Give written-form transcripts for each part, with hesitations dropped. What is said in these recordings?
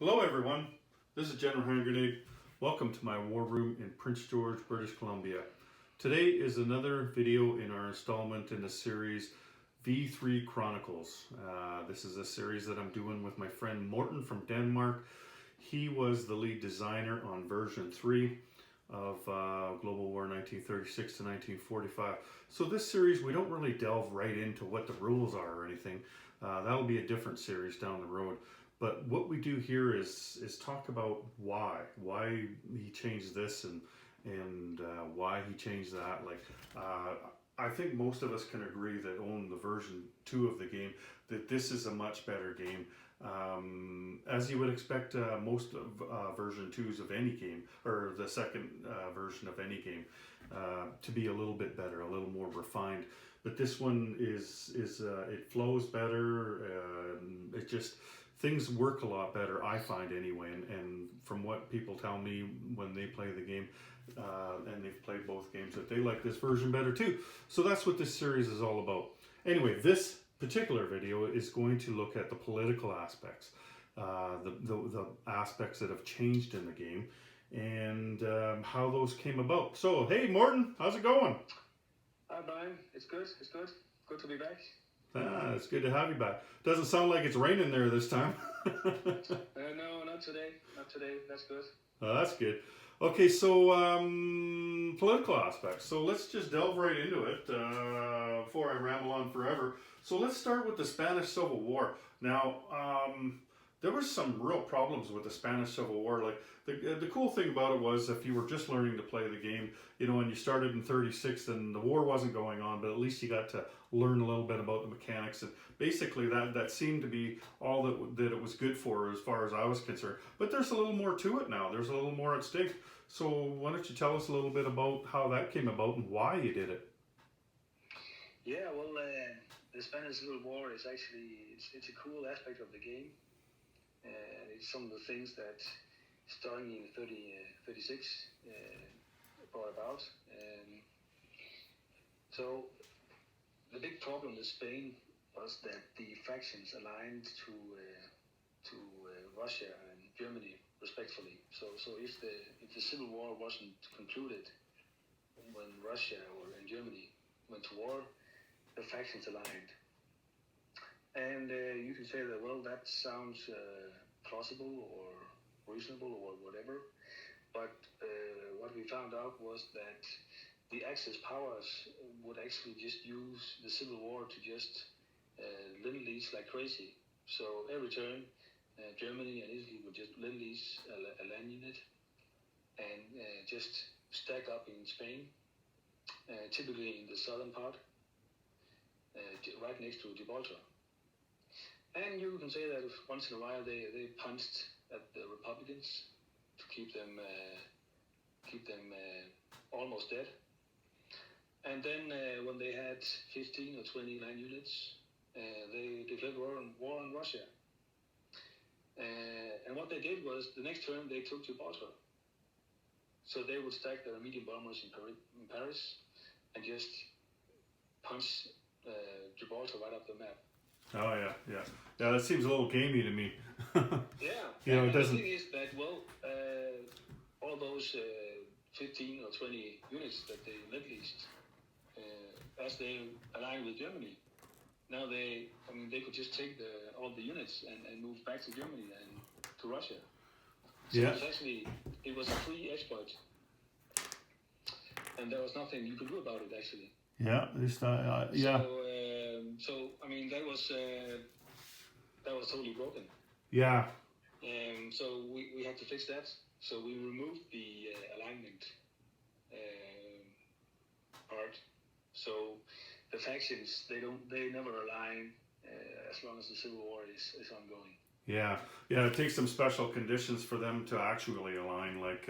Hello everyone, this is General Hand Grenade. Welcome to my war room in Prince George, British Columbia. Today is another video in our installment in the series V-3 Chronicles. This is a series that I'm doing with my friend Morten from Denmark. He was the lead designer on version 3 of Global War 1936 to 1945. So this series, we don't really delve right into what the rules are or anything. That'll be a different series down the road. But what we do here is talk about why he changed this and why he changed that. I think most of us can agree that own the version 2 of the game that this is a much better game. As you would expect, most of version 2s of any game, or the second version of any game, to be a little bit better, a little more refined. But this one is it flows better. It just things work a lot better, I find anyway. And from what people tell me when they play the game, and they've played both games, that they like this version better too. So that's what this series is all about. Anyway, this particular video is going to look at the political aspects, the aspects that have changed in the game, and how those came about. So, hey, Morten, how's it going? Hi, Brian. It's good. It's good. Good to be back. It's good to have you back. Doesn't sound like it's raining there this time. No, not today. Not today. That's good. That's good. Okay, so political aspects. So let's just delve right into it before I ramble on forever. So let's start with the Spanish Civil War. Now, there were some real problems with the Spanish Civil War. Like the cool thing about it was, if you were just learning to play the game, you know, and you started in 36 and the war wasn't going on, but at least you got to learn a little bit about the mechanics, and basically that seemed to be all that it was good for, as far as I was concerned. But there's a little more to it now. There's a little more at stake. So why don't you tell us a little bit about how that came about and why you did it? Yeah, well, the Spanish Civil War is actually it's a cool aspect of the game. It's some of the things that starting in 36 brought about. So the big problem with Spain was that the factions aligned to Russia and Germany respectively. So if the Civil War wasn't concluded when Russia and Germany went to war, the factions aligned. And you can say that, well, that sounds plausible or reasonable or whatever. But what we found out was that the Axis powers would actually just use the Civil War to just lend-lease like crazy. So every turn, Germany and Italy would just lend-lease a land unit and just stack up in Spain, typically in the southern part, right next to Gibraltar. And you can say that once in a while they punched at the Republicans to keep them almost dead. And then when they had 15 or 20 land units, they declared war on Russia. And what they did was, the next turn they took Gibraltar. So they would stack their medium bombers in Paris and just punch Gibraltar right up the map. Oh yeah. That seems a little gamey to me. Yeah. You know, it doesn't. The thing is that, well, all those 15 or 20 units that they lend-leased, as they aligned with Germany, now they could just take all the units and move back to Germany and to Russia. So Yeah. it was a free exploit, and there was nothing you could do about it actually. Yeah. Yeah. So that was totally broken. Yeah. So we had to fix that. So we removed the alignment part. So the factions they never align as long as the Civil War is ongoing. Yeah. It takes some special conditions for them to actually align, like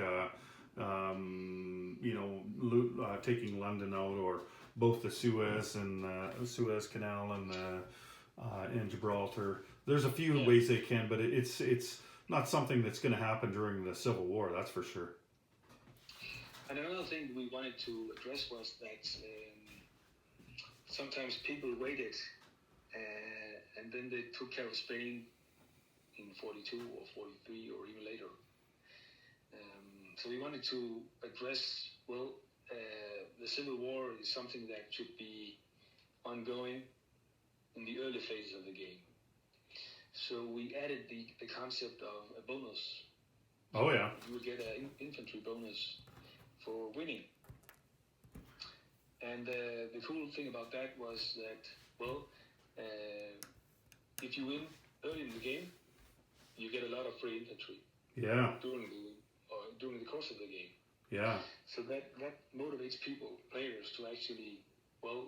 taking London out, or both the Suez and Suez Canal and Gibraltar. There's a few ways they can, but it's not something that's going to happen during the Civil War, that's for sure. And another thing we wanted to address was that sometimes people waited and then they took care of Spain in 1942 or 43 or even later. So we wanted to address, the Civil War is something that should be ongoing in the early phases of the game. So we added the concept of a bonus. Oh yeah. You would get an infantry bonus for winning. And the cool thing about that was that, if you win early in the game, you get a lot of free infantry. Yeah. During the course of the game. Yeah. So that motivates players to actually,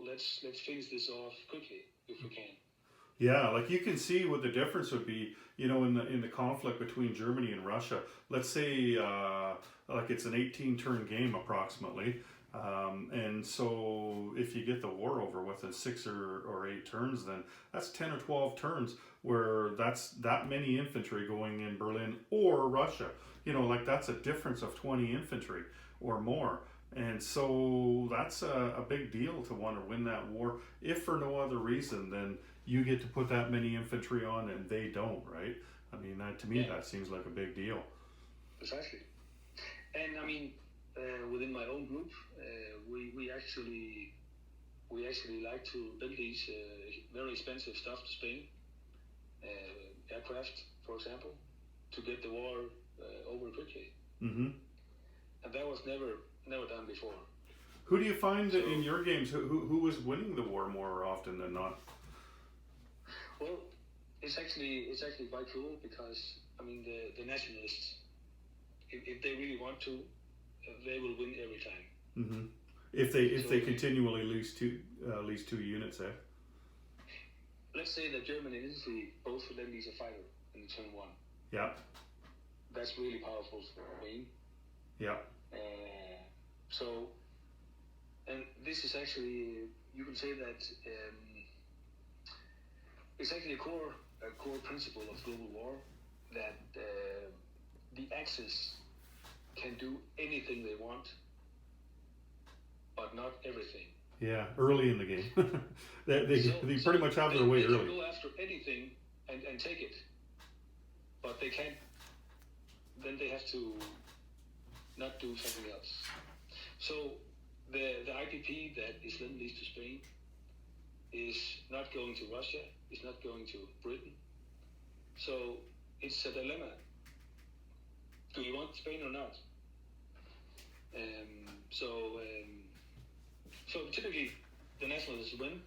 let's finish this off quickly if we can. Yeah, like you can see what the difference would be, in the conflict between Germany and Russia. Let's say like it's an 18-turn game approximately. And so if you get the war over within 6 or 8 turns, then that's 10 or 12 turns where that's that many infantry going in Berlin or Russia. Like that's a difference of 20 infantry or more. And so that's a big deal to want to win that war, if for no other reason than you get to put that many infantry on and they don't, right? I mean, to me, that seems like a big deal. Precisely. And I mean, within my own group, we actually like to build these very expensive stuff to Spain, aircraft, for example, to get the war over quickly. Mm-hmm. And that was never done before. Who do you find in your games who was winning the war more often than not? Well, it's actually quite cool because I mean the nationalists, if they really want to, they will win every time. Mm-hmm. If they continually lose two units, eh? Let's say that Germany and Italy both lend-lease a fighter in turn 1. Yeah. That's really powerful for Wayne. Yeah. And this is actually, you can say that it's actually a core principle of global war that the Axis can do anything they want, but not everything. Yeah, early in the game. they pretty much have their way they early. They can go after anything and take it, but they can't. Then they have to not do something else. So the IPP that is lend-lease to Spain is not going to Russia, is not going to Britain. So it's a dilemma. Do you want Spain or not? So typically the nationalists win,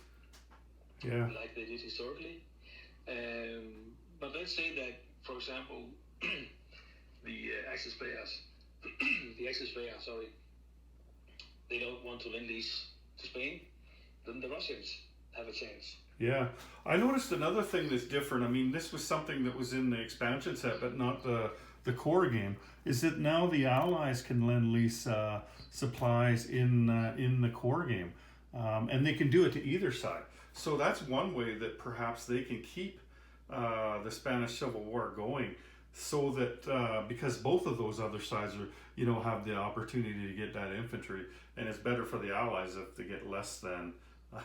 like they did historically. But let's say that, for example, the Axis players, they don't want to lend-lease to Spain, then the Russians have a chance. Yeah, I noticed another thing that's different. I mean, this was something that was in the expansion set, but not the core game. Is that now the Allies can lend-lease supplies in the core game, and they can do it to either side. So that's one way that perhaps they can keep the Spanish Civil War going, so that because both of those other sides are, have the opportunity to get that infantry, and it's better for the Allies if they get less than.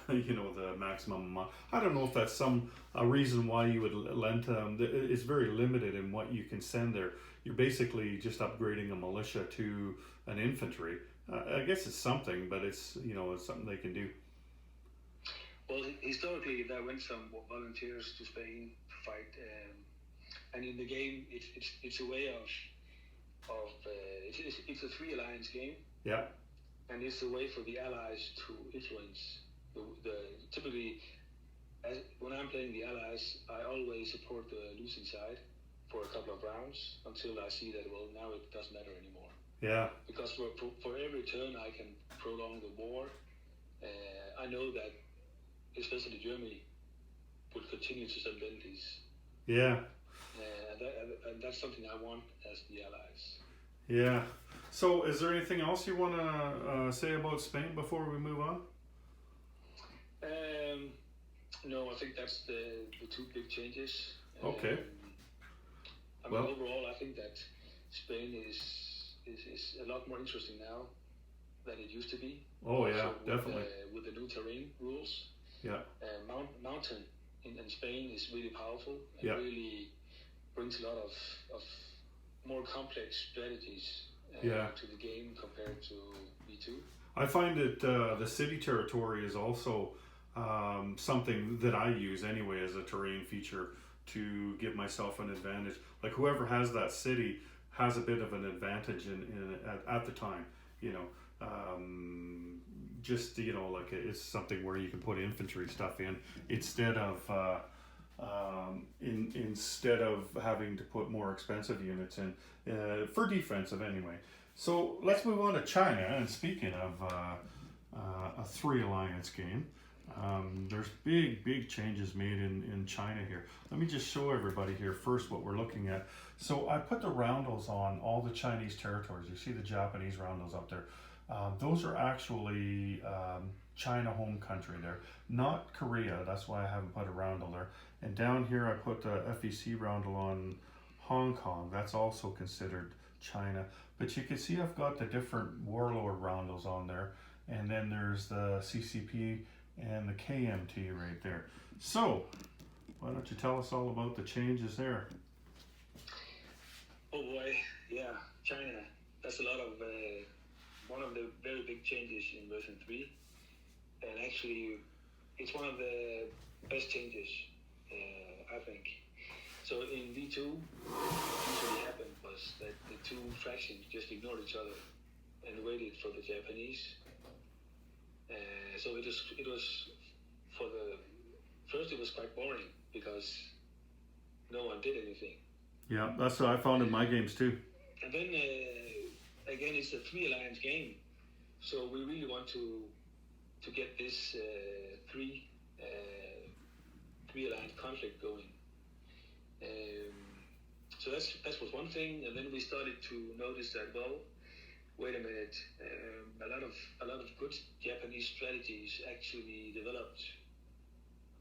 The maximum. I don't know if that's some reason why you would lend to them. It's very limited in what you can send there. You're basically just upgrading a militia to an infantry. I guess it's something, but it's it's something they can do. Well, historically, there went some volunteers to Spain to fight, and in the game, it's a way of it's a 3 alliance game. Yeah. And it's a way for the Allies to influence. Typically, when I'm playing the Allies, I always support the losing side for a couple of rounds until I see that now it doesn't matter anymore. Yeah. Because for every turn I can prolong the war. I know that especially Germany would continue to send lend-lease. Yeah. And that's something I want as the Allies. Yeah. So, is there anything else you want to say about Spain before we move on? No, I think that's the 2 big changes. Okay. Overall, I think that Spain is a lot more interesting now than it used to be. Oh yeah, definitely. With the new terrain rules. Yeah. Mountain in Spain is really powerful and really brings brings a lot of more complex strategies to the game compared to V2. I find that the city territory is also something that I use anyway as a terrain feature to give myself an advantage. Like whoever has that city has a bit of an advantage at the time, you know. Just, you know, like it's something where you can put infantry stuff in instead of instead of having to put more expensive units in for defensive anyway. So let's move on to China. And speaking of a 3 alliance game, there's big changes made in China here. Let me just show everybody here first what we're looking at. So I put the roundels on all the Chinese territories. You see the Japanese roundels up there. Those are actually China home country there, not Korea. That's why I haven't put a roundel there. And down here I put the FEC roundel on Hong Kong. That's also considered China. But you can see I've got the different warlord roundels on there. And then there's the CCP and the KMT right there. So, why don't you tell us all about the changes there? Oh boy, yeah, China. That's a lot of one of the very big changes in version 3, and actually it's one of the best changes, I think. So in V2, what usually happened was that the two factions just ignored each other and waited for the Japanese. So it was for the first it was quite boring because no one did anything. Yeah, that's what I found in my games too. And then again, it's a 3 alliance game, so we really want to get this 3 alliance conflict going. So that was one thing, and then we started to notice that, well, wait a minute, a lot of good Japanese strategies actually developed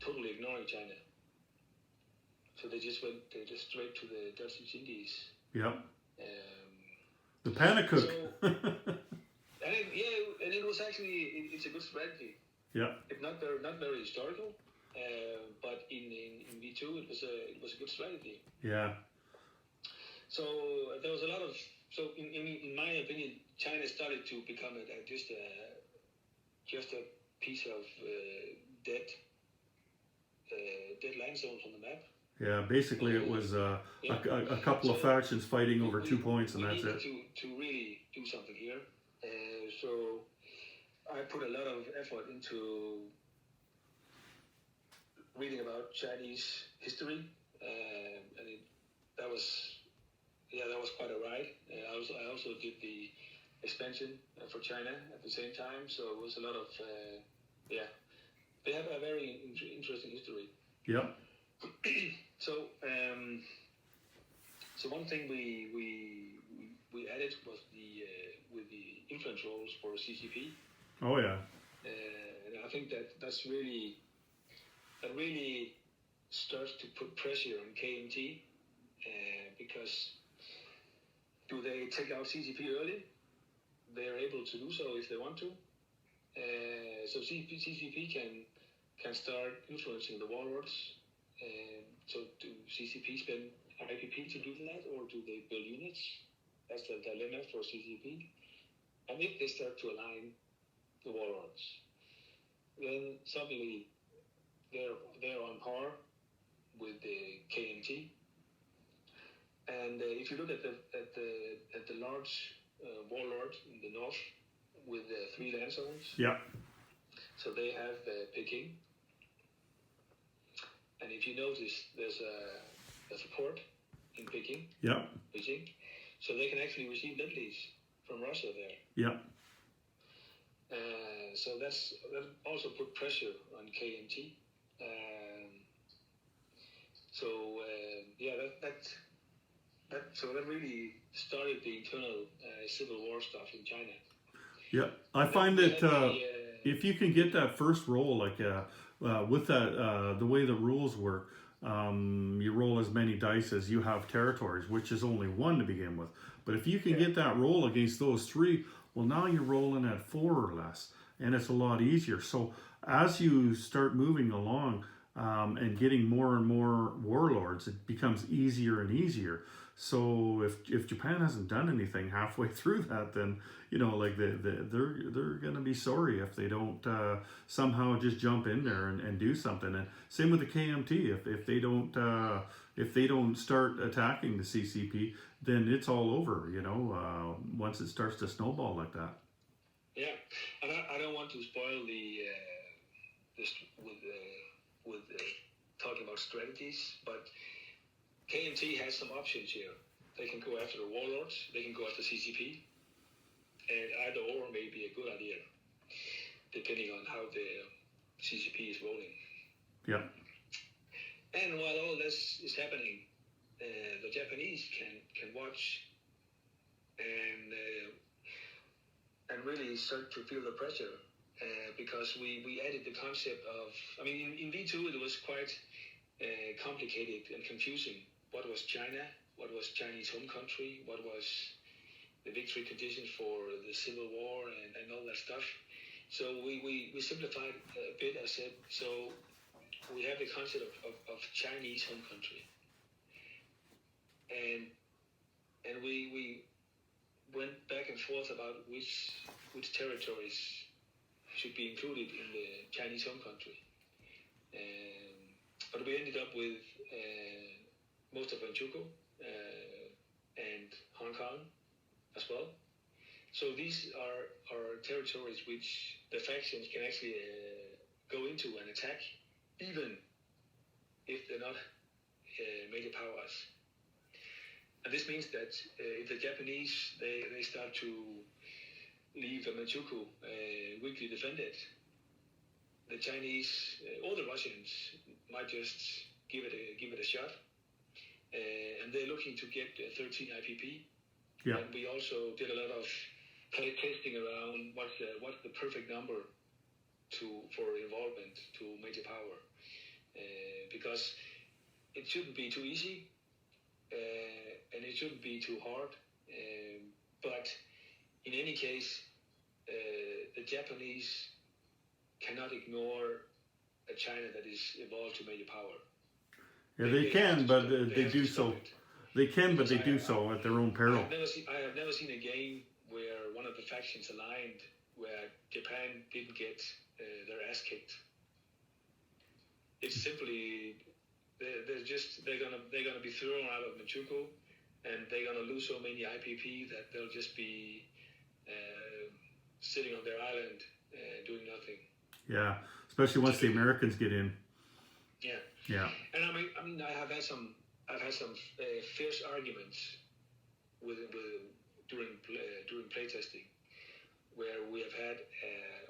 totally ignoring China. So they just went straight to the Dutch East Indies. Yeah. The Panacook. So, and it was actually it's a good strategy. Yeah. It's not very historical, but in V2 it was a good strategy. Yeah. So there was a lot of in my opinion, China started to become just a piece of dead land zones on the map. Yeah, basically it was a couple of factions fighting over 2 points, and that's it. To really do something here. So I put a lot of effort into reading about Chinese history, and that was quite a ride. I also did the expansion for China at the same time, so it was a lot of they have a very interesting history. Yeah. So one thing we added was with the influence roles for CCP. Oh yeah. And I think that really starts to put pressure on KMT because do they take out CCP early? They are able to do so if they want to. So CCP can start influencing the warlords. So do CCP spend IPP to do that, or do they build units? That's the dilemma for CCP. And if they start to align the warlords, then suddenly they're on par with the KMT. And if you look at the large warlord in the north with the 3 land zones, yeah. So they have Peking. And if you notice, there's a port in Peking. Yeah. Beijing. So they can actually receive lead from Russia there. Yeah. So that also put pressure on KMT. That really started the internal civil war stuff in China. Yeah, I find that if you can get that first roll, like with that, the way the rules work, you roll as many dice as you have territories, which is only 1 to begin with. But if you can get that roll against those 3, well, now you're rolling at 4 or less, and it's a lot easier. So as you start moving along, and getting more and more warlords, it becomes easier and easier. So if Japan hasn't done anything halfway through that, then like they're gonna be sorry if they don't somehow just jump in there and do something. And same with the KMT. If they don't start attacking the CCP, then it's all over. Once it starts to snowball like that. Yeah, and I don't want to spoil this with talking about strategies, but KMT has some options here. They can go after the warlords, they can go after CCP, and either or may be a good idea, depending on how the CCP is rolling. Yeah. And while all this is happening, the Japanese can watch and really start to feel the pressure. Because we added the concept of, in V2 it was quite complicated and confusing. What was China? What was Chinese home country? What was the victory conditions for the Civil War and all that stuff? So we simplified a bit. I said, so we have the concept of Chinese home country. And we went back and forth about which territories should be included in the Chinese home country. But we ended up with most of Manchukuo and Hong Kong as well. So these are territories which the factions can actually go into and attack, even if they're not major powers. And this means that if the Japanese they start to leave Manchukuo weakly defended, the Chinese or the Russians might just give it a shot, and they're looking to get 13 IPP. Yeah. And we also did a lot of play testing around what's the perfect number for involvement to major power, because it shouldn't be too easy, and it shouldn't be too hard, but in any case, the Japanese cannot ignore a China that is evolved to major power. Yeah, they can, but they do so. They can, but they do so at their own peril. I have never seen a game where one of the factions aligned where Japan didn't get their ass kicked. It's simply they're gonna be thrown out of Manchukuo, and they're gonna lose so many IPP that they'll just be sitting on their island doing nothing. Yeah, especially once the Americans get in. Yeah. Yeah. And I've had some fierce arguments during playtesting, where we have had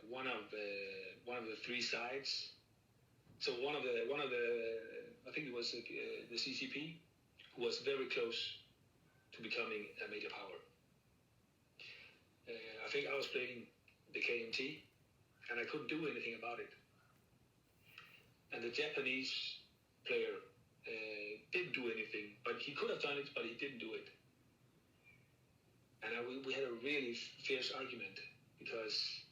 one of the three sides. So one of the I think it was the CCP, who was very close to becoming a major power. I think I was playing the KMT, and I couldn't do anything about it. And the Japanese player didn't do anything, but he could have done it, but he didn't do it. And we had a really fierce argument, because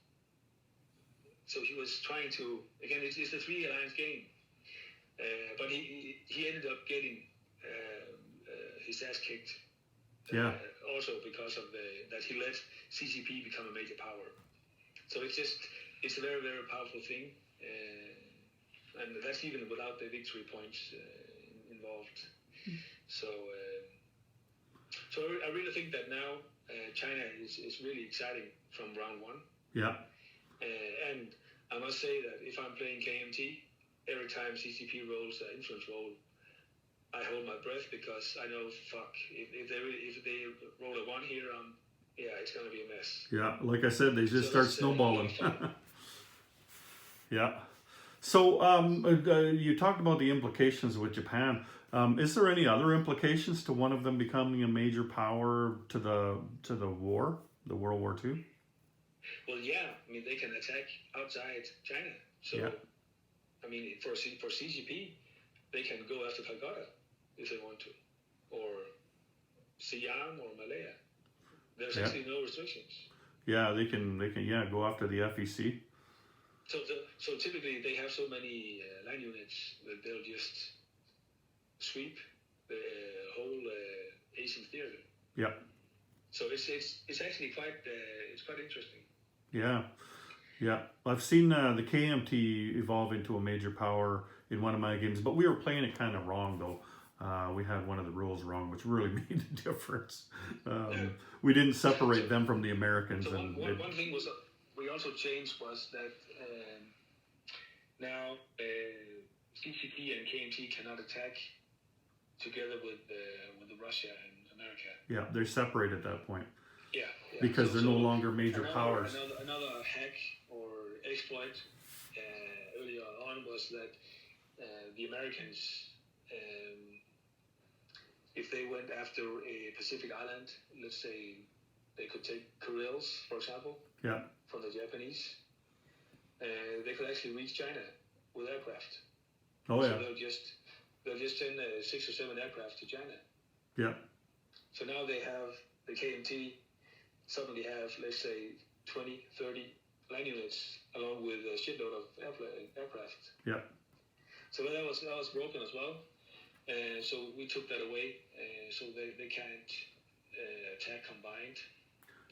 so he was trying to, again, it's a 3 alliance game, but he ended up getting his ass kicked. Yeah. Also because of that he let CCP become a major power. So it's a very, very powerful thing, and that's even without the victory points involved. So I really think that now China is really exciting from round one. Yeah. And I must say that if I'm playing KMT, every time CCP rolls an influence roll, I hold my breath, because I know, if they roll a 1 here, it's going to be a mess. Yeah, like I said, they just start snowballing. Yeah. So you talked about the implications with Japan. Is there any other implications to one of them becoming a major power to the war, the World War II? Well, yeah. They can attack outside China. So, yeah. For CCP, they can go after Calcutta if they want to, or Siam or Malaya. There's actually no restrictions. Yeah, they can go after the FEC. So typically they have so many line units that they'll just sweep the whole Asian theater. Yeah. So it's actually quite it's quite interesting. Yeah. Yeah. I've seen the KMT evolve into a major power in one of my games, but we were playing it kind of wrong though. We had one of the rules wrong, which really made a difference. We didn't separate them from the Americans. So one thing was we also changed was that now CCP and KMT cannot attack together with Russia and America. Yeah, they're separated at that point. Yeah. Because they're no longer major powers. Another hack or exploit earlier on was that the Americans, if they went after a Pacific island, let's say they could take Kurils, for example, from the Japanese, they could actually reach China with aircraft. Oh yeah. So they'll just send 6 or 7 aircraft to China. Yeah. So now they have the KMT suddenly have, let's say, 20, 30 line units along with a shitload of aircraft. Yeah. So that was broken as well. So we took that away, so they can't attack combined.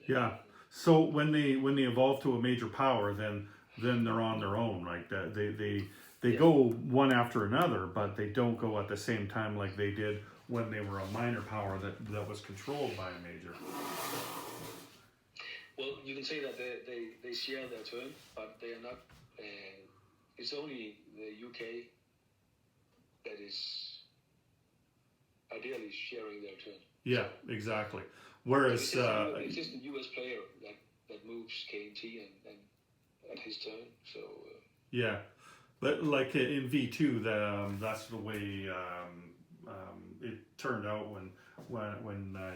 Yeah. So when they evolve to a major power, then they're on their own, right? They go one after another, but they don't go at the same time like they did when they were a minor power that was controlled by a major. Well, you can say that they share their turn, but they are not. It's only the UK that is ideally sharing their turn. Yeah, exactly. Whereas it's just the US player that moves KMT and at his turn. So yeah, but like in V2, that's the way it turned out when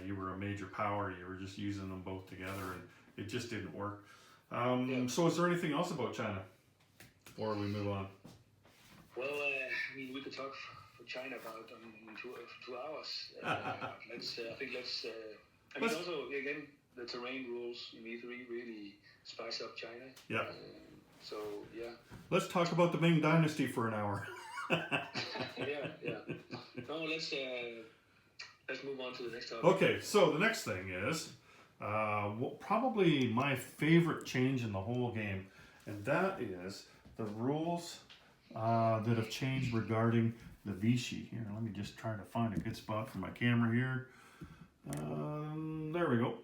you were a major power. You were just using them both together, and it just didn't work. So is there anything else about China before we move on? Well, I mean, we could talk for China about 2 hours. I mean, also again, the terrain rules in V3 really spice up China. Yeah. So yeah. Let's talk about the Ming Dynasty for an hour. Yeah. No, let's move on to the next topic. Okay, so the next thing is probably my favorite change in the whole game, and that is the rules that have changed regarding the Vichy. Here, let me just try to find a good spot for my camera here. There we go.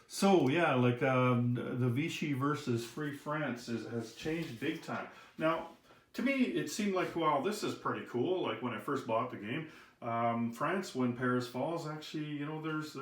So yeah, like the Vichy versus Free France has changed big time. Now, to me, it seemed like, wow, this is pretty cool. Like when I first bought the game, France, when Paris falls, actually, there's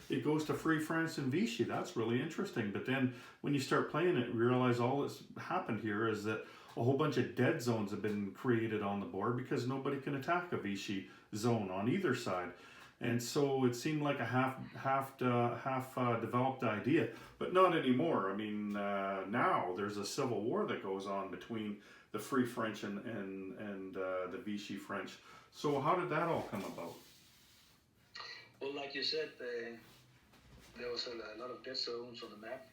it goes to Free France and Vichy. That's really interesting. But then when you start playing it, you realize all that's happened here is that a whole bunch of dead zones have been created on the board because nobody can attack a Vichy zone on either side. And so it seemed like a half developed idea, but not anymore. I mean, now there's a civil war that goes on between the Free French and the Vichy French. So how did that all come about? Well, like you said, there was a lot of dead zones on the map,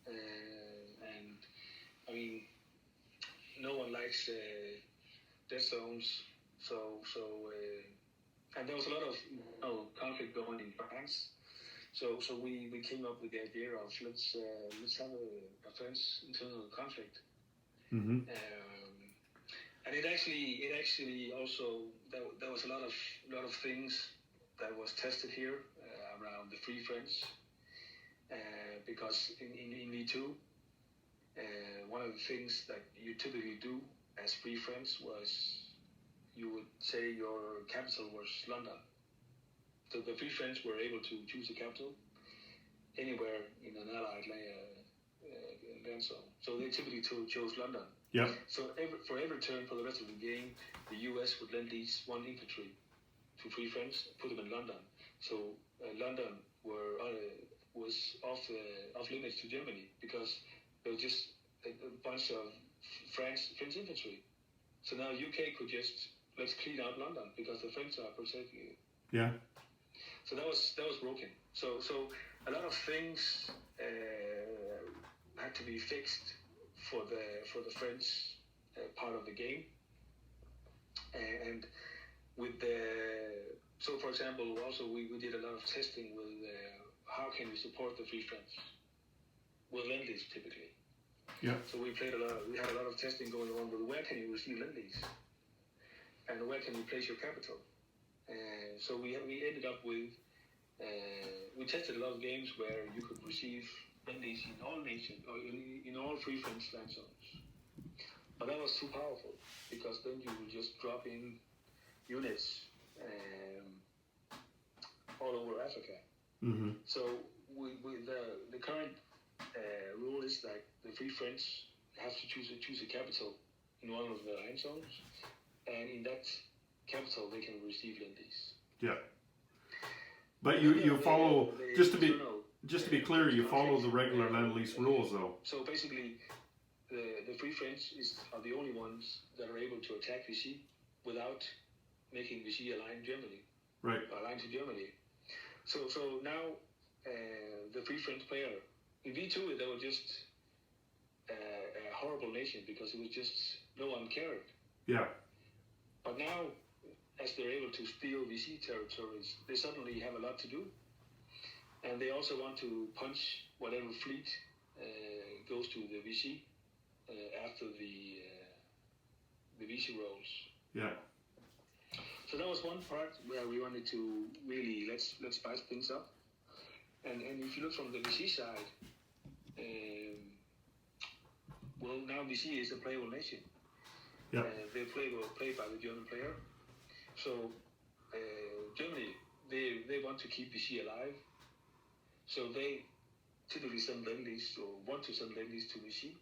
and I mean, no one likes dead zones. And there was a lot of conflict going in France. So we came up with the idea of let's have a French internal conflict. Mm-hmm. And it actually also there was a lot of things that was tested here around the Free French, because in V2, one of the things that you typically do as Free French was you would say your capital was London. So the Free French were able to choose a capital anywhere in an allied land zone. So they typically chose London. Yeah. So for every turn for the rest of the game, the US would lend these 1 infantry to Free French, put them in London. So London was off limits to Germany because there was just a bunch of French infantry. So now UK could just let's clean out London because the French are protecting it. Yeah. So that was broken. So a lot of things had to be fixed for the French part of the game, and with the so for example, also we did a lot of testing with how can we support the free French with lend-lease typically. Yeah. So we had a lot of testing going on with where can you receive lend-lease and where can you place your capital. So we ended up with we tested a lot of games where you could receive lend-lease in all nations or in all free French land zones. But that was too powerful because then you would just drop in units all over Africa. Mm-hmm. So the current rule is that the free French have to choose a capital in one of the land zones, and in that capital they can receive lend-lease. Yeah. But you follow, just to be clear, you follow the regular lend-lease rules though. So basically, the free French are the only ones that are able to attack Vichy without making Vichy align Germany. Right. Align to Germany. So now the free French player in V2 they were just a horrible nation because it was just no one cared. Yeah. But now, as they're able to steal Vichy territories, they suddenly have a lot to do, and they also want to punch whatever fleet goes to the Vichy after the Vichy rolls. Yeah. So that was one part where we wanted to really let's spice things up, and if you look from the Vichy side, well now Vichy is a playable nation. Yeah. They're played by the German player. So Germany, they want to keep Vichy alive. So they typically send lend-lease or want to send lend-lease to Vichy.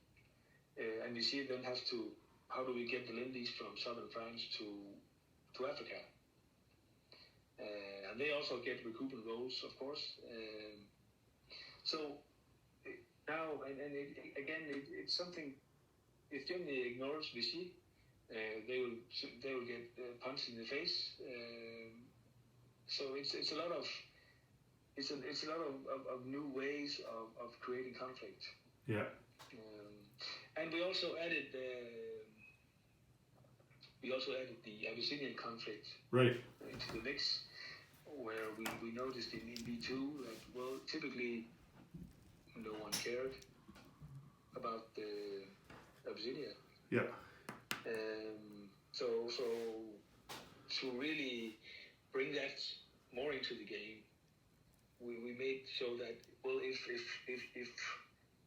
And Vichy then has to, how do we get the lend-lease from southern France to Africa? And they also get recoupment roles, of course. So now, it's something, if Germany ignores Vichy, they will get punched in the face. So it's a lot of new ways of creating conflict. Yeah. And we also added the Abyssinian conflict Right. into the mix, where we noticed in V2 that well typically no one cared about the Abyssinia. Yeah. So to really bring that more into the game, we made so that well if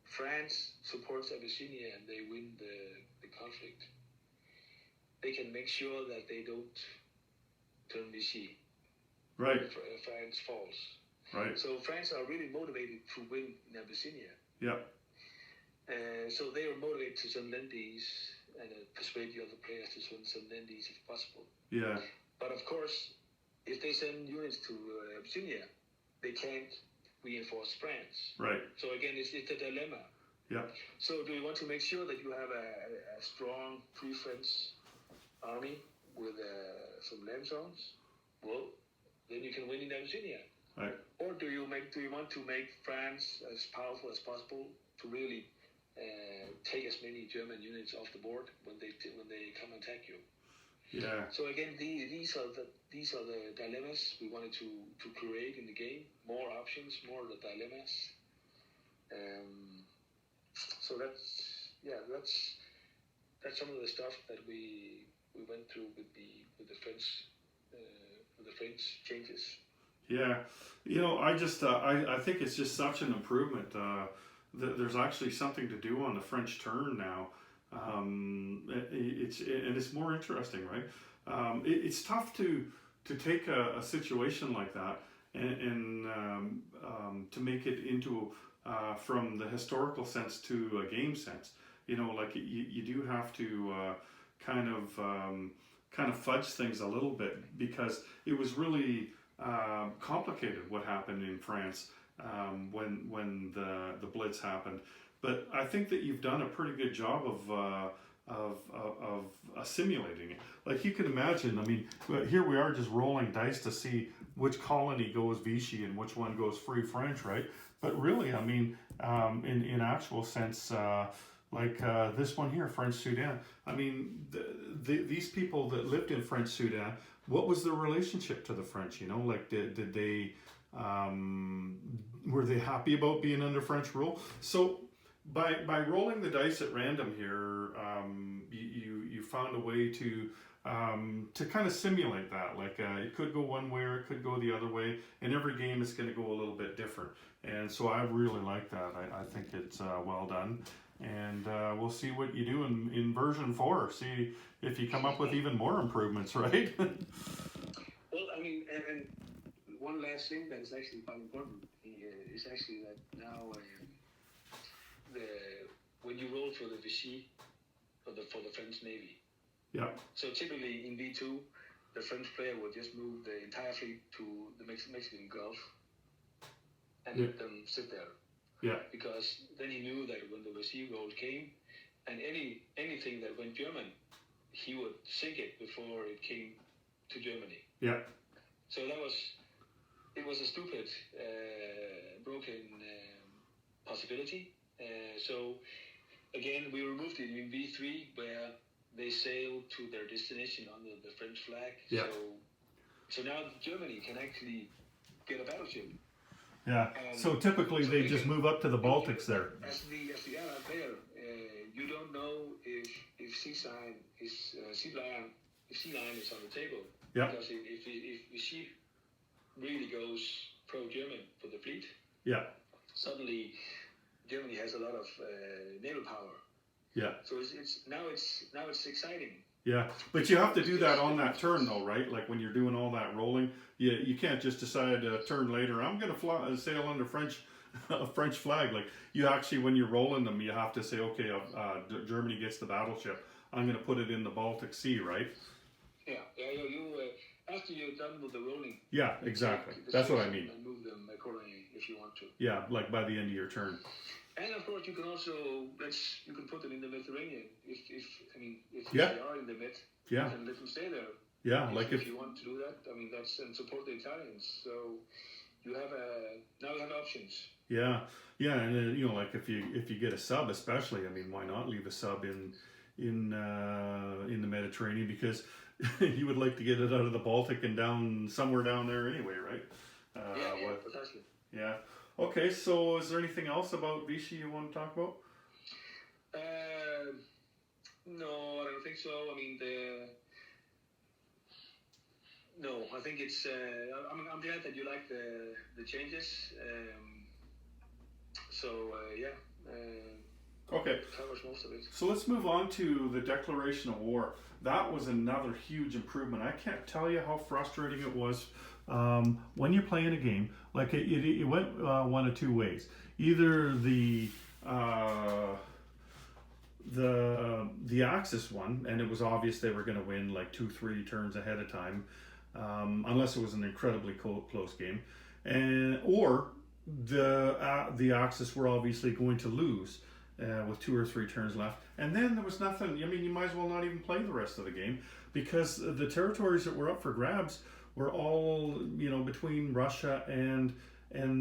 France supports Abyssinia and they win the conflict, they can make sure that they don't turn Vichy. Right. If France falls. Right. So France are really motivated to win in Abyssinia. Yeah. So they are motivated to send lend-lease and persuade the other players to send lend-lease if possible. Yeah. But of course, if they send units to Abyssinia, they can't reinforce France. Right. So again, it's a dilemma. Yeah. So do you want to make sure that you have a strong Free French army with some land zones? Well, then you can win in Abyssinia. Right. Or do you want to make France as powerful as possible to really take as many German units off the board when they come and attack you? Yeah. So again, these are the dilemmas we wanted to create in the game. More options, more of the dilemmas. So that's some of the stuff that we went through with the French changes. Yeah, I think it's just such an improvement. There's actually something to do on the French turn now. It's more interesting, right? It's tough to take a situation like that and to make it into from the historical sense to a game sense. Like you do have to kind of fudge things a little bit, because it was really complicated what happened in France when the Blitz happened. But I think that you've done a pretty good job of simulating it. Like you can imagine, I mean, here we are just rolling dice to see which colony goes Vichy and which one goes Free French, right? But really, I mean, in actual sense, Like this one here, French Sudan. I mean, these people that lived in French Sudan, what was their relationship to the French? You know, like did they were they happy about being under French rule? So by rolling the dice at random here, you found a way to kind of simulate that. Like it could go one way or it could go the other way, and every game is going to go a little bit different. And so I really like that. I think it's well done. And we'll see what you do in version 4. See if you come up with even more improvements, right? Well, I mean, and one last thing that is actually quite important is actually that now when you roll for the Vichy for the French Navy. Yeah. So typically in V2, the French player would just move the entire fleet to the Mexican Gulf and let them sit there. Yeah. Because then he knew that when the Vichy roll came, and anything that went German, he would sink it before it came to Germany. Yeah. So it was a stupid, broken possibility. So again, we removed it in V3 where they sailed to their destination under the French flag. Yeah. So now Germany can actually get a battleship. Yeah. So typically they just move up to the Baltics there. As the allied player, you don't know if sea line is on the table. Yeah. Because if she really goes pro-German for the fleet, yeah, suddenly Germany has a lot of naval power. Yeah. So it's exciting. Yeah, but you have to do that on that turn though, right? Like when you're doing all that rolling, you can't just decide a turn later, I'm going to sail under French flag. Like you actually, when you're rolling them, you have to say, okay, Germany gets the battleship. I'm going to put it in the Baltic Sea, right? Yeah. You after you're done with the rolling. Yeah, exactly. That's what I mean. And move them accordingly if you want to. Yeah, like by the end of your turn. And of course, you can also you can put them in the Mediterranean if yeah. they are in the Med. Yeah. You can let them stay there. Yeah, if you want to do that, I mean and support the Italians. So you have now you have options. Yeah, and like if you get a sub, especially, I mean, why not leave a sub in the Mediterranean, because you would like to get it out of the Baltic and down somewhere down there anyway, right? Precisely. Yeah. Okay, so is there anything else about Vichy you want to talk about? No, I don't think so. I mean, no, I think it's. I'm glad that you like the changes. Okay. Covers most of it. So let's move on to the declaration of war. That was another huge improvement. I can't tell you how frustrating it was when you're playing a game. Like it went one of two ways. Either the Axis won, and it was obvious they were going to win like 2-3 turns ahead of time, unless it was an incredibly close game, or the Axis were obviously going to lose with 2 or 3 turns left, and then there was nothing. I mean, you might as well not even play the rest of the game, because the territories that were up for grabs were all between Russia and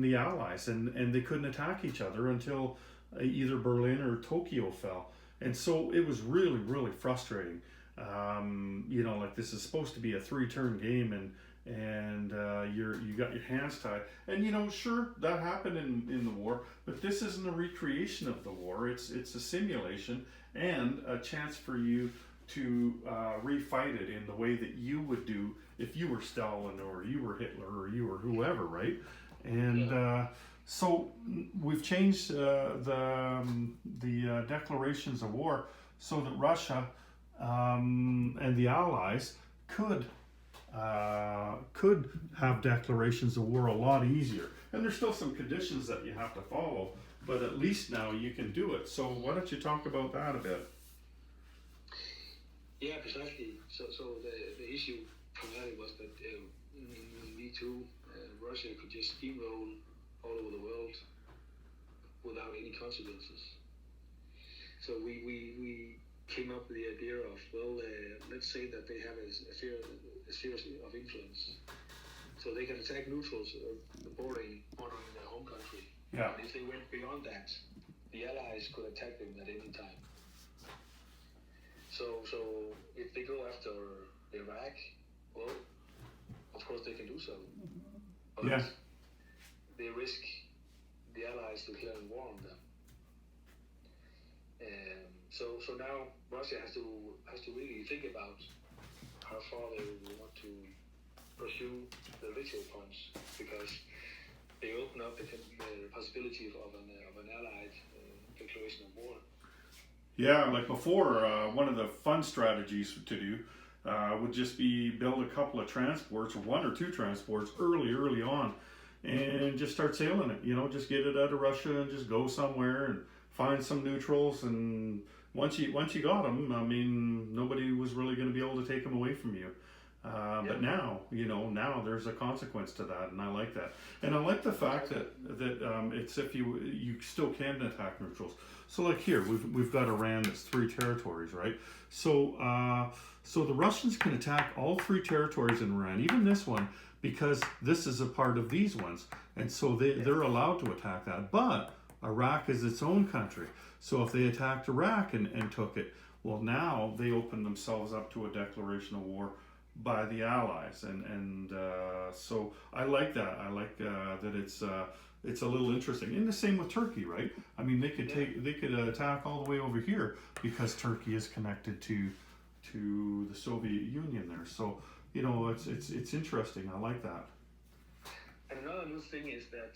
the Allies, and they couldn't attack each other until either Berlin or Tokyo fell. And so it was really, really frustrating. Like this is supposed to be a 3-turn game, and you got your hands tied. And sure, that happened in the war, but this isn't a recreation of the war. It's a simulation and a chance for you to refight it in the way that you would do if you were Stalin or you were Hitler or you were whoever, right? And so we've changed the declarations of war so that Russia and the Allies could have declarations of war a lot easier. And there's still some conditions that you have to follow, but at least now you can do it. So why don't you talk about that a bit? Yeah, precisely. So the issue primarily was that in V2, Russia could just steamroll all over the world without any consequences. So we came up with the idea of, let's say that they have a sphere of influence. So they can attack neutrals bordering their home country. Yeah. And if they went beyond that, the Allies could attack them at any time. So if they go after Iraq, well, of course they can do so, but Yeah. they risk the Allies declaring war on them. So now Russia has to really think about how far they want to pursue the ritual points, because they open up the possibility of an Allied declaration of war. Yeah, like before, one of the fun strategies to do would just be build a couple of transports, or one or two transports early on, and just start sailing it. Just get it out of Russia and just go somewhere and find some neutrals. And once you got them, I mean, nobody was really going to be able to take them away from you. But now, now there's a consequence to that, and I like that. And I like the fact that it's if you still can attack neutrals. So like here, we've got Iran that's 3 territories, right? So so the Russians can attack all 3 territories in Iran, even this one, because this is a part of these ones, and so they're allowed to attack that. But Iraq is its own country, so if they attacked Iraq and took it, well, now they open themselves up to a declaration of war by the Allies, and so I like that. I like that it's a little interesting. And the same with Turkey, right? I mean, they could attack all the way over here because Turkey is connected to the Soviet Union there. So it's interesting. I like that. And another new thing is that,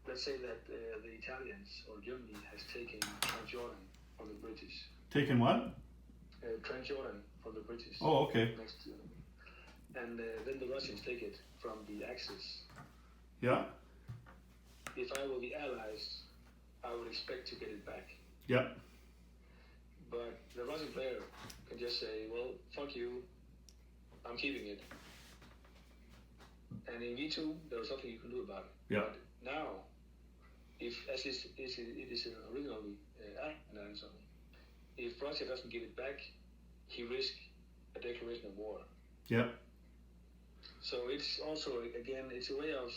let's say that the Italians or Germany has taken Transjordan from the British. Taken what? Transjordan from the British. Oh, okay. And then the Russians take it from the Axis. Yeah. If I were the Allies, I would expect to get it back. Yeah. But the Russian player can just say, well, fuck you, I'm keeping it. And in V2, there was nothing you can do about it. Yeah. But now, if as it is originally announced, if Russia doesn't give it back, he risks a declaration of war. Yeah. So it's also, again, it's a way of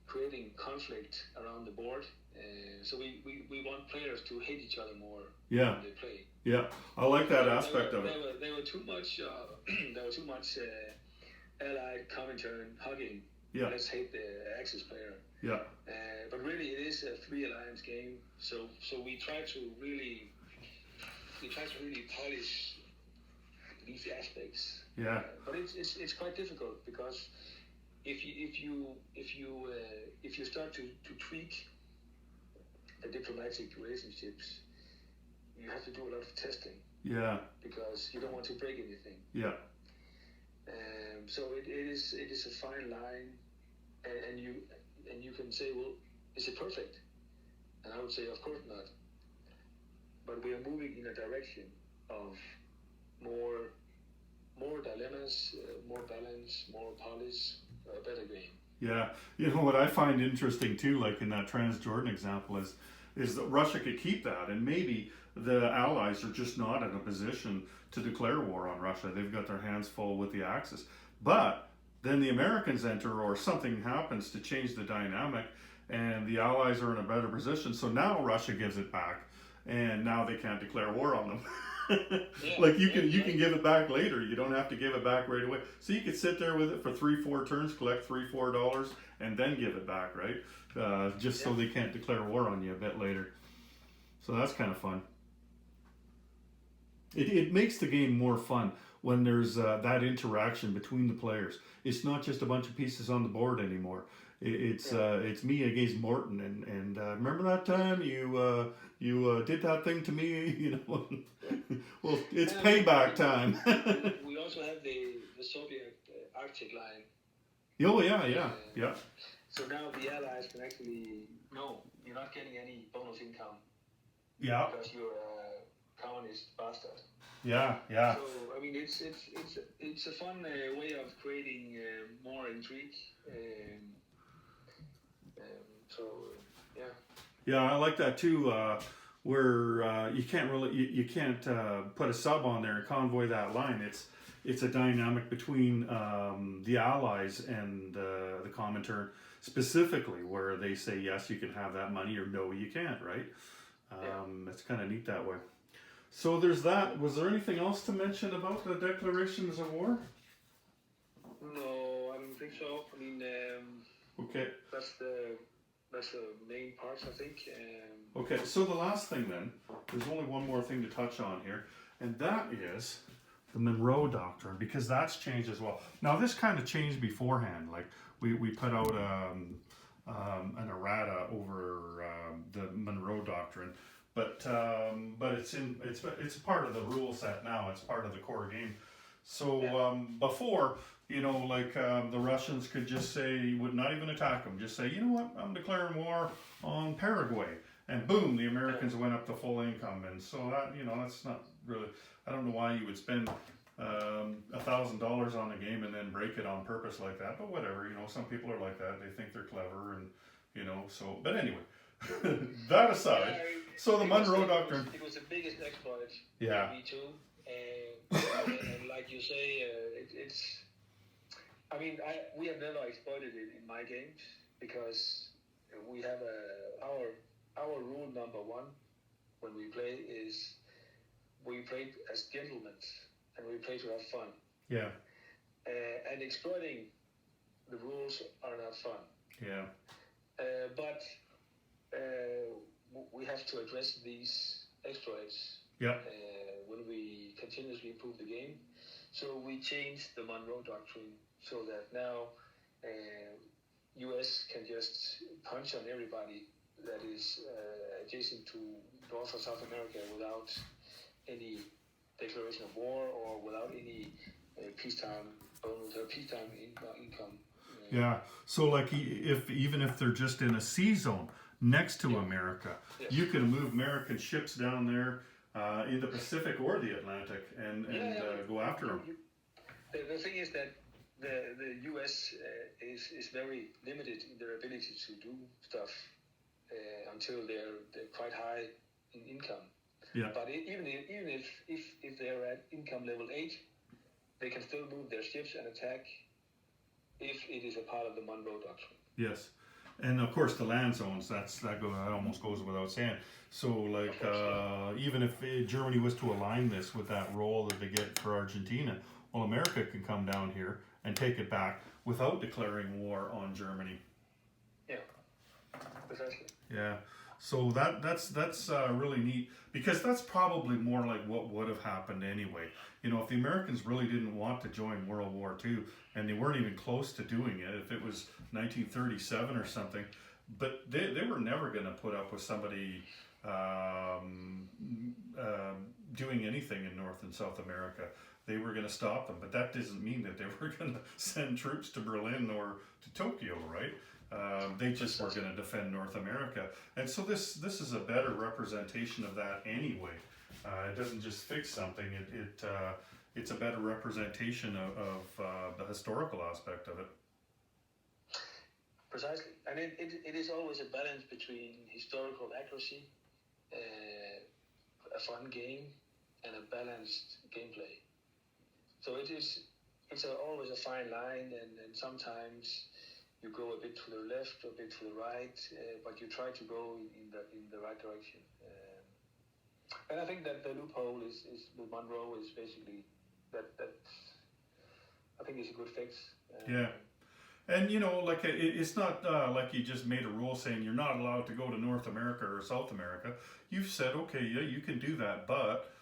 creating conflict around the board. So we want players to hate each other more when they play. Yeah, I like that aspect of it. There were too much allied commentary hugging. Yeah. Let's hate the Axis player. Yeah. But really, it is a 3 alliance game. So we try to really polish these aspects. Yeah. But it's quite difficult, because if you start to tweak the diplomatic relationships, you have to do a lot of testing. Yeah. Because you don't want to break anything. Yeah. So it is a fine line, and you can say, well, is it perfect? And I would say, of course not. But we are moving in a direction of more dilemmas, more balance, more polish, a better game. Yeah, what I find interesting too, like in that Transjordan example, is that Russia could keep that, and maybe the Allies are just not in a position to declare war on Russia. They've got their hands full with the Axis. But then the Americans enter, or something happens to change the dynamic, and the Allies are in a better position. So now Russia gives it back, and now they can't declare war on them. Like you can give it back later. You don't have to give it back right away. So you could sit there with it for 3-4 turns, collect $3-4, and then give it back, right? Just so they can't declare war on you a bit later. So that's kind of fun. It makes the game more fun when there's that interaction between the players. It's not just a bunch of pieces on the board anymore. It's me against Morton, and remember that time you did that thing to me, Well, it's payback time. We also have the Soviet Arctic line. Oh yeah. So now the Allies can actually, no, you're not getting any bonus income. Yeah. Because you're a communist bastard. Yeah. So I mean, it's a fun way of creating more intrigue. Yeah, I like that too. Where you can't really you can't put a sub on there and convoy that line. It's a dynamic between the Allies and the Comintern specifically, where they say yes, you can have that money, or no, you can't. Right? It's kind of neat that way. So there's that. Was there anything else to mention about the declarations of war? No, I don't think so. I mean, Okay. that's the main parts, I think. Okay, so the last thing then, there's only one more thing to touch on here, and that is the Monroe Doctrine, because that's changed as well. Now this kind of changed beforehand. Like we put out an errata over the Monroe Doctrine, but it's part of the rule set now. It's part of the core game. So before, the Russians could just say, would not even attack them, just say, you know what, I'm declaring war on Paraguay. And boom, the Americans went up to full income. And so that, that's not really, I don't know why you would spend $1,000 on a game and then break it on purpose like that. But whatever, some people are like that. They think they're clever and, but anyway, that aside, so the Monroe Doctrine. It was the biggest exploit. Yeah. V-2. And like you say, it's. I mean, we have never exploited it in my games because we have our rule number one when we play is we play as gentlemen and we play to have fun. Yeah. And exploiting the rules are not fun. Yeah. But we have to address these exploits. Yeah. When we continuously improve the game. So we changed the Monroe Doctrine so that now US can just punch on everybody that is adjacent to North or South America without any declaration of war or without any peacetime bonus or peacetime income. Yeah, so like even if they're just in a sea zone next to America, you can move American ships down there in the Pacific or the Atlantic and go after them. The thing is that the U.S. is very limited in their ability to do stuff until they're quite high in income. Yeah. But even if they're at income level 8, they can still move their ships and attack if it is a part of the Monroe Doctrine. Yes. And of course, the land zones, that almost goes without saying. So, like, even if Germany was to align this with that role that they get for Argentina, well, America can come down here and take it back without declaring war on Germany. Yeah, precisely. Yeah. So that's really neat, because that's probably more like what would have happened anyway. If the Americans really didn't want to join World War II, and they weren't even close to doing it, if it was 1937 or something, but they were never going to put up with somebody doing anything in North and South America. They were going to stop them, but that doesn't mean that they were going to send troops to Berlin or to Tokyo, right? They just were going to defend North America. And so this is a better representation of that anyway. It doesn't just fix something, it's a better representation of the historical aspect of it. Precisely. And it is always a balance between historical accuracy, a fun game, and a balanced gameplay. So it's always a fine line, and sometimes you go a bit to the left, a bit to the right, but you try to go in the right direction. And I think that the loophole is with Monroe is basically that I think is a good fix. Yeah. And like it's not like you just made a rule saying you're not allowed to go to North America or South America. You've said, okay, yeah, you can do that, but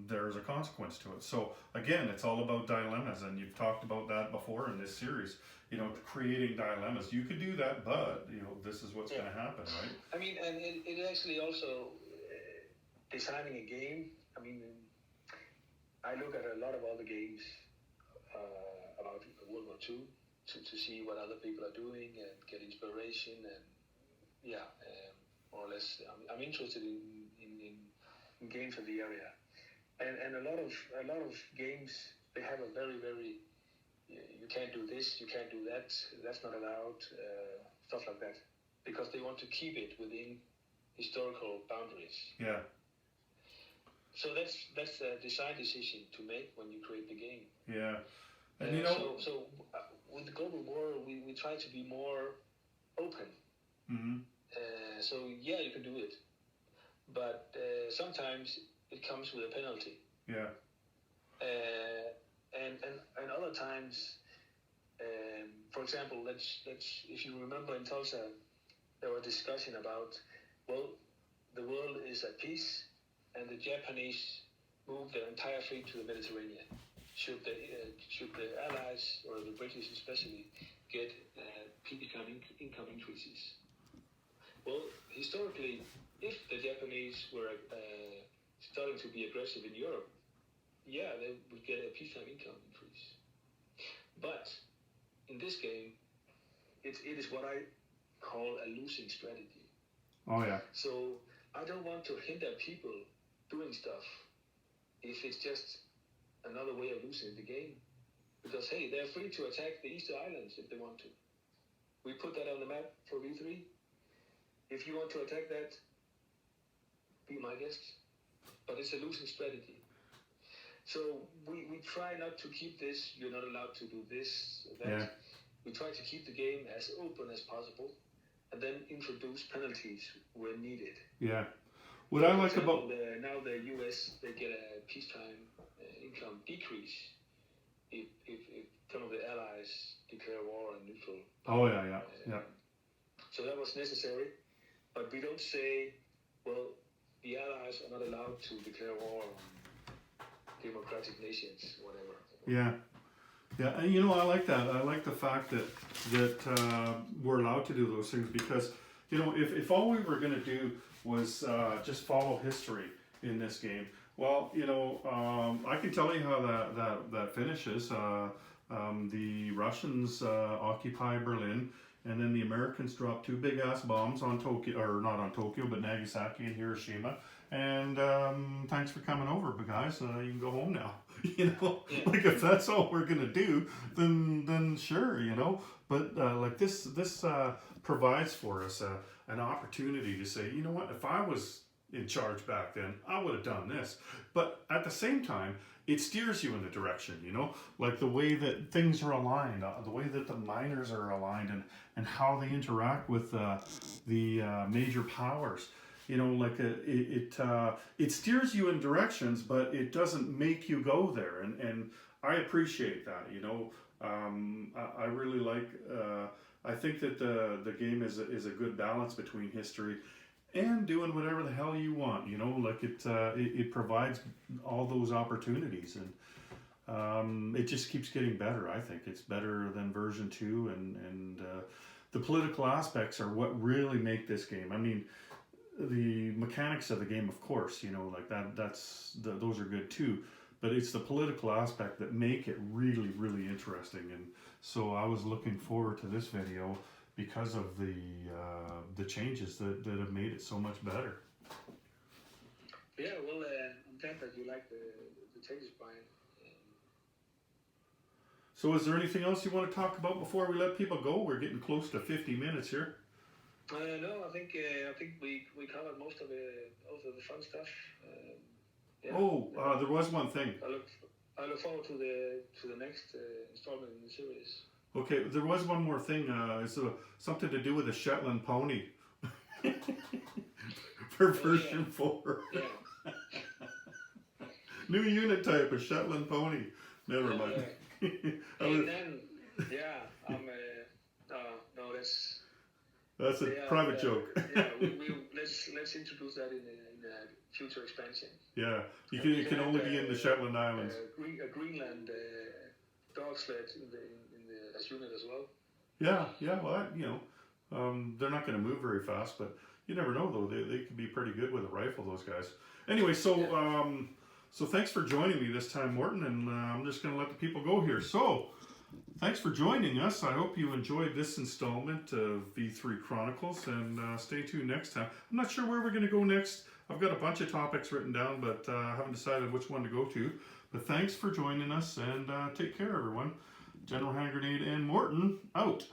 there's a consequence to it. So again, it's all about dilemmas, and you've talked about that before in this series. Creating dilemmas. You could do that, but this is what's going to happen, right? I mean, and it actually also designing a game. I mean, I look at a lot of other games about World War II to see what other people are doing and get inspiration, and more or less, I'm interested in games of the area, and a lot of games, they have a very, very you can't do this, you can't do that, that's not allowed, stuff like that, because they want to keep it within historical boundaries. Yeah. So that's a design decision to make when you create the game. Yeah. And so with the global war, we try to be more open. Mm-hmm. So yeah, you can do it, but sometimes it comes with a penalty. Yeah. And other times, for example, let's if you remember in Tulsa, there was discussion about, well, the world is at peace, and the Japanese moved their entire fleet to the Mediterranean. Should the Allies, or the British especially, get peacetime income increases? Well, historically, if the Japanese were starting to be aggressive in Europe, yeah, they would get a peacetime income increase. But in this game, it is what I call a losing strategy. Oh yeah. So I don't want to hinder people doing stuff if it's just another way of losing the game. Because hey, they're free to attack the Easter Islands if they want to. We put that on the map for V3. If you want to attack that, be my guest. But it's a losing strategy. So we try not to keep this, you're not allowed to do this, that. Yeah. We try to keep the game as open as possible, and then introduce penalties when needed. Yeah. What I like about now the US, they get a peacetime income decrease if some of the allies declare war on neutral. Oh yeah. So that was necessary, but we don't say, well, the allies are not allowed to declare war on democratic nations, whatever. Yeah. Yeah, and I like that. I like the fact that we're allowed to do those things because, if all we were going to do was just follow history in this game, well, I can tell you how that finishes. The Russians occupy Berlin, and then the Americans drop 2 big ass bombs on Tokyo, or not on Tokyo, but Nagasaki and Hiroshima. And thanks for coming over, but guys, you can go home now. Like if that's all we're gonna do, then sure, But like this provides for us an opportunity to say, you know what, if I was in charge back then, I would have done this. But at the same time, it steers you in the direction, like the way that things are aligned, the way that the miners are aligned, and how they interact with the major powers. Like it steers you in directions, but it doesn't make you go there, and I appreciate that. I really like. I think that the game is a good balance between history and doing whatever the hell you want. Like it provides all those opportunities, and it just keeps getting better. I think it's better than version 2, and the political aspects are what really make this game. I mean, the mechanics of the game, of course, like those are good too, but it's the political aspect that make it really, really interesting. And so I was looking forward to this video because of the changes that have made it so much better. Yeah, well, I'm glad that you like the changes, Brian. So is there anything else you want to talk about before we let people go? We're getting close to 50 minutes here. No, I think we covered most of the fun stuff. There was one thing. I look forward to the next installment in the series. Okay, there was one more thing. It's something to do with a Shetland pony for version 4. Yeah. New unit type, a Shetland pony. Never mind. And then, no, that's a private joke. Let's introduce that in the future expansion. Yeah, it can only be in the Shetland Islands. A Greenland dog sled in the as unit as well. Yeah. Well, they're not going to move very fast, but you never know though. They can be pretty good with a rifle. Those guys. Anyway, so thanks for joining me this time, Morton, and I'm just going to let the people go here. So. Thanks for joining us. I hope you enjoyed this installment of V3 Chronicles, and stay tuned next time. I'm not sure where we're going to go next. I've got a bunch of topics written down, but I haven't decided which one to go to. But thanks for joining us, and take care, everyone. General Hand Grenade and Morton, out.